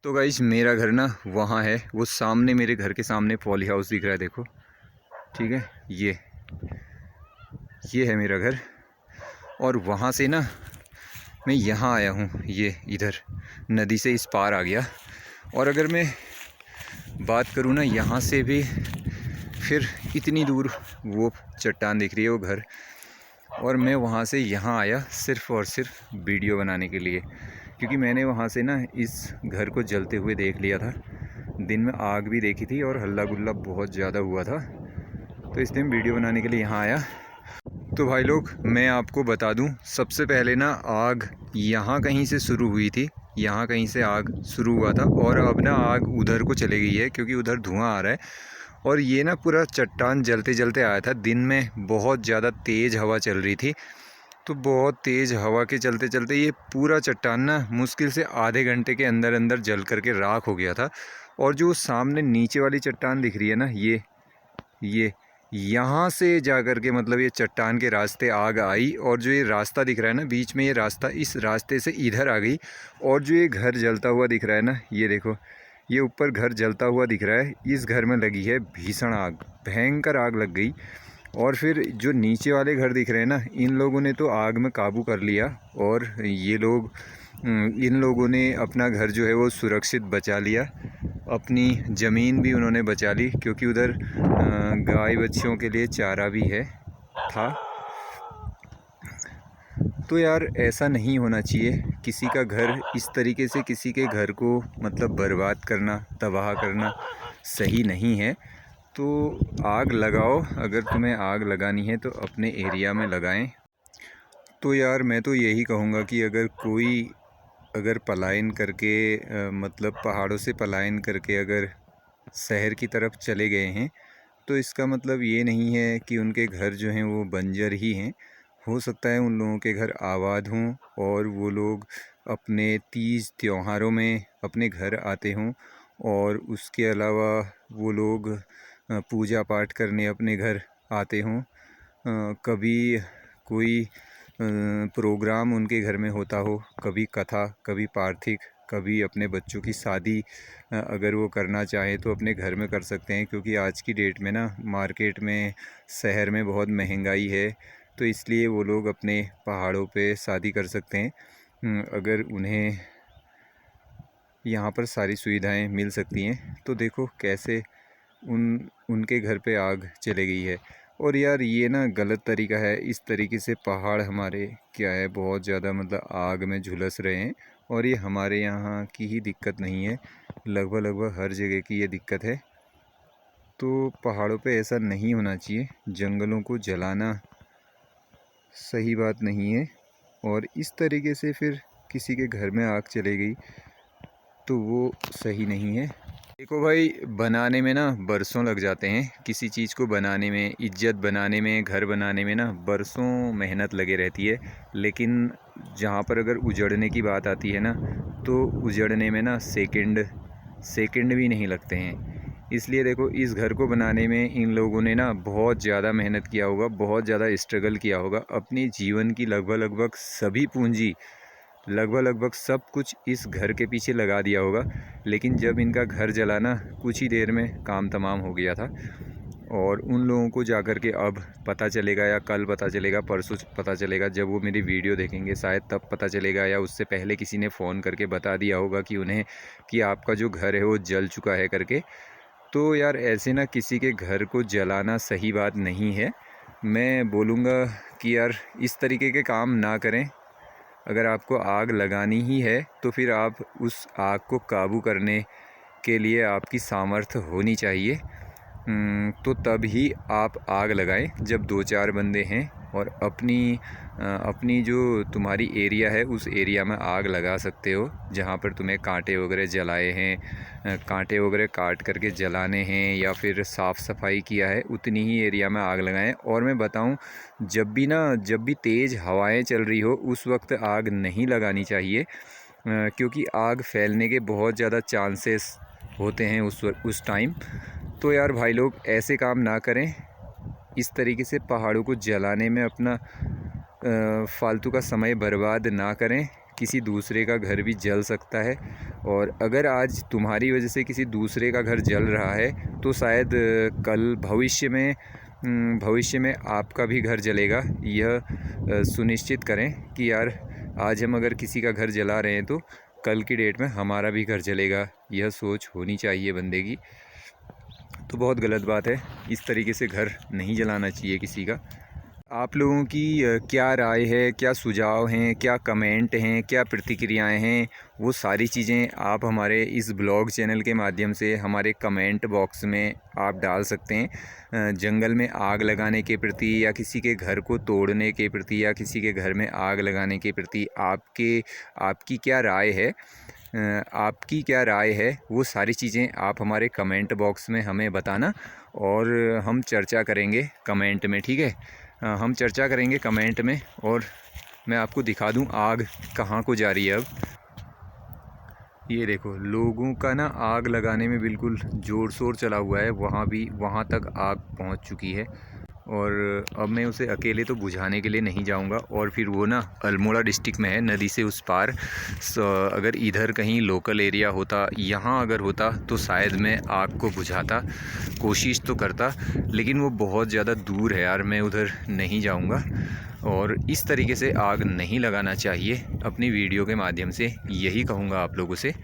तो गाइस मेरा घर ना वहाँ है, वो सामने मेरे घर के सामने पॉली हाउस दिख रहा है, देखो। ठीक है, ये है मेरा घर। और वहाँ से ना मैं यहाँ आया हूँ, ये इधर नदी से इस पार आ गया। और अगर मैं बात करूँ ना, यहाँ से भी फिर इतनी दूर वो चट्टान दिख रही है, वो घर। और मैं वहाँ से यहाँ आया सिर्फ़ और सिर्फ वीडियो बनाने के लिए, क्योंकि मैंने वहाँ से ना इस घर को जलते हुए देख लिया था। दिन में आग भी देखी थी और हल्ला गुल्ला बहुत ज़्यादा हुआ था, तो इसलिए मैं वीडियो बनाने के लिए यहाँ आया। तो भाई लोग, मैं आपको बता दूँ, सबसे पहले ना आग यहाँ कहीं से शुरू हुई थी, यहाँ कहीं से आग शुरू हुआ था। और अब ना आग उधर को चली गई है, क्योंकि उधर धुआं आ रहा है। और ये ना पूरा चट्टान जलते जलते आया था। दिन में बहुत ज़्यादा तेज़ हवा चल रही थी, तो बहुत तेज़ हवा के चलते चलते ये पूरा चट्टान ना मुश्किल से आधे घंटे के अंदर अंदर जल करके राख हो गया था। और जो सामने नीचे वाली चट्टान दिख रही है ना, ये यहाँ से जा कर के मतलब ये चट्टान के रास्ते आग आई। और जो ये रास्ता दिख रहा है ना बीच में, ये रास्ता, इस रास्ते से इधर आ गई। और जो ये घर जलता हुआ दिख रहा है ना, ये देखो, ये ऊपर घर जलता हुआ दिख रहा है। इस घर में लगी है भीषण आग, भयंकर आग लग गई। और फिर जो नीचे वाले घर दिख रहे हैं ना, इन लोगों ने तो आग में काबू कर लिया। और ये लोग, इन लोगों ने अपना घर जो है वो सुरक्षित बचा लिया, अपनी ज़मीन भी उन्होंने बचा ली, क्योंकि उधर गाय बच्चियों के लिए चारा भी था। तो यार ऐसा नहीं होना चाहिए, किसी का घर इस तरीके से किसी के घर को मतलब बर्बाद करना, तबाह करना सही नहीं है। तो आग लगाओ, अगर तुम्हें आग लगानी है तो अपने एरिया में लगाएं। तो यार मैं तो यही कहूँगा कि अगर पलायन करके मतलब पहाड़ों से पलायन करके अगर शहर की तरफ चले गए हैं, तो इसका मतलब ये नहीं है कि उनके घर जो हैं वो बंजर ही हैं। हो सकता है उन लोगों के घर आबाद हों और वो लोग अपने तीज त्योहारों में अपने घर आते हों। और उसके अलावा वो लोग पूजा पाठ करने अपने घर आते हों। कभी कोई प्रोग्राम उनके घर में होता हो, कभी कथा, कभी पार्थिक, कभी अपने बच्चों की शादी अगर वो करना चाहें तो अपने घर में कर सकते हैं। क्योंकि आज की डेट में ना मार्केट में, शहर में बहुत महंगाई है, तो इसलिए वो लोग अपने पहाड़ों पे शादी कर सकते हैं। अगर उन्हें यहाँ पर सारी सुविधाएं मिल सकती हैं, तो देखो कैसे उनके घर पे आग चली गई है। और यार ये ना गलत तरीका है, इस तरीके से पहाड़ हमारे क्या है बहुत ज़्यादा मतलब आग में झुलस रहे हैं। और ये हमारे यहाँ की ही दिक्कत नहीं है, लगभग लगभग हर जगह की ये दिक्कत है। तो पहाड़ों पे ऐसा नहीं होना चाहिए, जंगलों को जलाना सही बात नहीं है। और इस तरीके से फिर किसी के घर में आग चली गई तो वो सही नहीं है। देखो भाई, बनाने में ना बरसों लग जाते हैं, किसी चीज़ को बनाने में, इज्जत बनाने में, घर बनाने में ना बरसों मेहनत लगे रहती है। लेकिन जहाँ पर अगर उजड़ने की बात आती है ना, तो उजड़ने में ना सेकंड भी नहीं लगते हैं। इसलिए देखो, इस घर को बनाने में इन लोगों ने ना बहुत ज़्यादा मेहनत किया होगा, बहुत ज़्यादा स्ट्रगल किया होगा, अपने जीवन की लगभग लगभग सभी पूंजी, लगभग लगभग सब कुछ इस घर के पीछे लगा दिया होगा। लेकिन जब इनका घर जला ना, कुछ ही देर में काम तमाम हो गया था। और उन लोगों को जाकर के अब पता चलेगा, या कल पता चलेगा, परसों पता चलेगा, जब वो मेरी वीडियो देखेंगे शायद तब पता चलेगा, या उससे पहले किसी ने फ़ोन करके बता दिया होगा कि उन्हें कि आपका जो घर है वो जल चुका है करके। तो यार ऐसे ना किसी के घर को जलाना सही बात नहीं है। मैं बोलूँगा कि यार इस तरीके के काम ना करें। अगर आपको आग लगानी ही है तो फिर आप उस आग को काबू करने के लिए आपकी सामर्थ्य होनी चाहिए। तो तभी आप आग लगाएं, जब 2-4 बंदे हैं और अपनी जो तुम्हारी एरिया है उस एरिया में आग लगा सकते हो, जहाँ पर तुम्हें कांटे वगैरह जलाए हैं, कांटे वगैरह काट करके जलाने हैं, या फिर साफ़ सफाई किया है, उतनी ही एरिया में आग लगाएं। और मैं बताऊं, जब भी तेज़ हवाएं चल रही हो उस वक्त आग नहीं लगानी चाहिए, क्योंकि आग फैलने के बहुत ज़्यादा चांसेस होते हैं उस टाइम। तो यार भाई लोग, ऐसे काम ना करें, इस तरीके से पहाड़ों को जलाने में अपना फालतू का समय बर्बाद ना करें, किसी दूसरे का घर भी जल सकता है। और अगर आज तुम्हारी वजह से किसी दूसरे का घर जल रहा है तो शायद कल भविष्य में आपका भी घर जलेगा। यह सुनिश्चित करें कि यार आज हम अगर किसी का घर जला रहे हैं तो कल की डेट में हमारा भी घर जलेगा। यह सोच होनी चाहिए बंदे की। तो बहुत गलत बात है, इस तरीके से घर नहीं जलाना चाहिए किसी का। आप लोगों की क्या राय है, क्या सुझाव हैं, क्या कमेंट हैं, क्या प्रतिक्रियाएं हैं, वो सारी चीज़ें आप हमारे इस ब्लॉग चैनल के माध्यम से हमारे कमेंट बॉक्स में आप डाल सकते हैं। जंगल में आग लगाने के प्रति या किसी के घर को तोड़ने के प्रति या किसी के घर में आग लगाने के प्रति आपकी क्या राय है, आपकी क्या राय है, वो सारी चीज़ें आप हमारे कमेंट बॉक्स में हमें बताना और हम चर्चा करेंगे कमेंट में, ठीक है। हम चर्चा करेंगे कमेंट में। और मैं आपको दिखा दूं आग कहाँ को जा रही है। अब ये देखो, लोगों का ना आग लगाने में बिल्कुल ज़ोर शोर चला हुआ है, वहाँ तक आग पहुँच चुकी है। और अब मैं उसे अकेले तो बुझाने के लिए नहीं जाऊंगा। और फिर वो ना अल्मोड़ा डिस्ट्रिक्ट में है, नदी से उस पार। अगर इधर कहीं लोकल एरिया होता, यहाँ अगर होता तो शायद मैं आग को बुझाता, कोशिश तो करता, लेकिन वो बहुत ज़्यादा दूर है यार, मैं उधर नहीं जाऊंगा। और इस तरीके से आग नहीं लगाना चाहिए। अपनी वीडियो के माध्यम से यही कहूँगा आप लोगों से।